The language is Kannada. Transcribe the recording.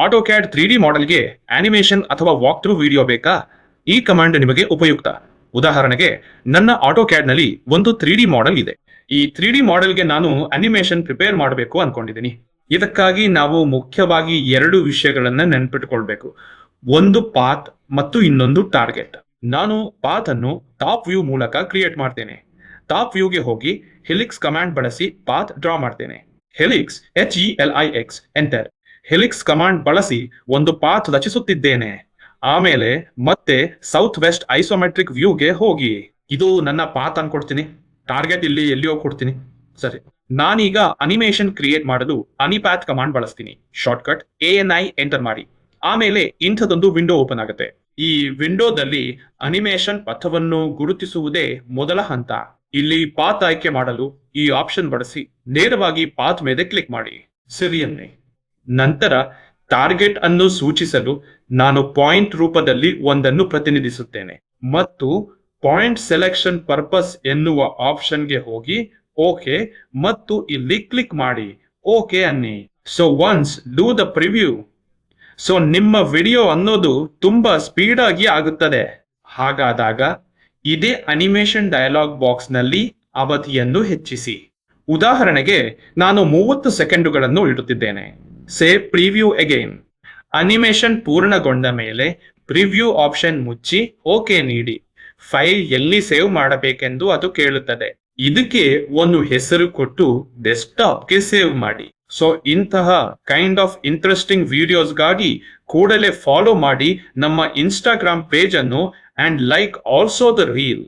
ಆಟೋಕ್ಯಾಡ್ 3D ಮಾಡೆಲ್ಗೆ ಆನಿಮೇಷನ್ ಅಥವಾ ವಾಕ್ ಥ್ರೂ ವಿಡಿಯೋ ಬೇಕಾ? ಈ ಕಮಾಂಡ್ ನಿಮಗೆ ಉಪಯುಕ್ತ. ಉದಾಹರಣೆಗೆ ನನ್ನ ಆಟೋಕ್ಯಾಡ್ನಲ್ಲಿ ಒಂದು 3D ಮಾಡೆಲ್ ಇದೆ. ಈ 3D ಮಾಡೆಲ್ಗೆ ನಾನು ಅನಿಮೇಷನ್ ಪ್ರಿಪೇರ್ ಮಾಡಬೇಕು ಅನ್ಕೊಂಡಿದ್ದೀನಿ. ಇದಕ್ಕಾಗಿ ನಾವು ಮುಖ್ಯವಾಗಿ ಎರಡು ವಿಷಯಗಳನ್ನ ನೆನಪಿಟ್ಕೊಳ್ಬೇಕು. ಒಂದು ಪಾತ್ ಮತ್ತು ಇನ್ನೊಂದು ಟಾರ್ಗೆಟ್. ನಾನು ಪಾತ್ ಅನ್ನು ಟಾಪ್ ವ್ಯೂ ಮೂಲಕ ಕ್ರಿಯೇಟ್ ಮಾಡ್ತೇನೆ. ಟಾಪ್ ವ್ಯೂಗೆ ಹೋಗಿ ಹೆಲಿಕ್ಸ್ ಕಮಾಂಡ್ ಬಳಸಿ ಪಾತ್ ಡ್ರಾ ಮಾಡ್ತೇನೆ. Helix HELIX enter. Helix command ಬಳಸಿ ಒಂದು ಪಾತ್ ರಚಿಸುತ್ತಿದ್ದೇನೆ. ಆಮೇಲೆ ಮತ್ತೆ ಸೌತ್ ವೆಸ್ಟ್ ಐಸೋಮೆಟ್ರಿಕ್ ವ್ಯೂಗೆ ಹೋಗಿ ಇದು ನನ್ನ ಪಾತ್ ಅನ್ಕೊಡ್ತೀನಿ. ಟಾರ್ಗೆಟ್ ಇಲ್ಲಿ ಎಲ್ಲಿಯೋ ಕೊಡ್ತೀನಿ. ಸರಿ, ನಾನೀಗ ಅನಿಮೇಷನ್ ಕ್ರಿಯೇಟ್ ಮಾಡಲು ಅನಿಪ್ಯಾತ್ ಕಮಾಂಡ್ ಬಳಸ್ತೀನಿ. ಶಾರ್ಟ್ಕಟ್ ANI ಎಂಟರ್ ಮಾಡಿ. ಆಮೇಲೆ ಇಂಥದೊಂದು ವಿಂಡೋ ಓಪನ್ ಆಗುತ್ತೆ. ಈ ವಿಂಡೋದಲ್ಲಿ ಅನಿಮೇಷನ್ ಪಥವನ್ನು ಗುರುತಿಸುವುದೇ ಮೊದಲ ಹಂತ. ಇಲ್ಲಿ ಪಾತ್ ಆಯ್ಕೆ ಮಾಡಲು ಈ ಆಪ್ಷನ್ ಬಳಸಿ ನೇರವಾಗಿ ಪಾತ್ ಮೇಲೆ ಕ್ಲಿಕ್ ಮಾಡಿ. ಸರಿಯನ್ನೇ. ನಂತರ ಟಾರ್ಗೆಟ್ ಅನ್ನು ಸೂಚಿಸಲು ನಾನು ಪಾಯಿಂಟ್ ರೂಪದಲ್ಲಿ ಒಂದನ್ನು ಪ್ರತಿನಿಧಿಸುತ್ತೇನೆ ಮತ್ತು ಪಾಯಿಂಟ್ ಸೆಲೆಕ್ಷನ್ ಪರ್ಪಸ್ ಎನ್ನುವ ಆಪ್ಷನ್ಗೆ ಹೋಗಿ ಓಕೆ ಮತ್ತು ಇಲ್ಲಿ ಕ್ಲಿಕ್ ಮಾಡಿ ಓಕೆ ಅನ್ನಿ. So once do the preview. So ನಿಮ್ಮ ವಿಡಿಯೋ ಅನ್ನೋದು ತುಂಬಾ ಸ್ಪೀಡ್ ಆಗಿ ಆಗುತ್ತದೆ. ಹಾಗಾದಾಗ ಇದೇ ಅನಿಮೇಷನ್ ಡಯಲಾಗ್ ಬಾಕ್ಸ್ ನಲ್ಲಿ ಅವಧಿಯನ್ನು ಹೆಚ್ಚಿಸಿ. ಉದಾಹರಣೆಗೆ ನಾನು 30 ಸೆಕೆಂಡುಗಳನ್ನು ಇಡುತ್ತಿದ್ದೇನೆ. ಸೇ ಪ್ರಿವ್ಯೂ ಅಗೈನ್. ಅನಿಮೇಷನ್ ಪೂರ್ಣಗೊಂಡ ಮೇಲೆ ಪ್ರಿವ್ಯೂ ಆಪ್ಷನ್ ಮುಚ್ಚಿ ಓಕೆ ನೀಡಿ. ಫೈಲ್ ಎಲ್ಲಿ ಸೇವ್ ಮಾಡಬೇಕೆಂದು ಅದು ಕೇಳುತ್ತದೆ. ಇದಕ್ಕೆ ಒಂದು ಹೆಸರು ಕೊಟ್ಟು ಡೆಸ್ಕ್ಟಾಪ್ಗೆ ಸೇವ್ ಮಾಡಿ. ಸೊ ಇಂತಹ ಕೈಂಡ್ ಆಫ್ ಇಂಟ್ರೆಸ್ಟಿಂಗ್ ವಿಡಿಯೋಸ್ಗಾಗಿ ಕೂಡಲೇ ಫಾಲೋ ಮಾಡಿ ನಮ್ಮ ಇನ್ಸ್ಟಾಗ್ರಾಮ್ ಪೇಜ್ ಅನ್ನು and like also the reel.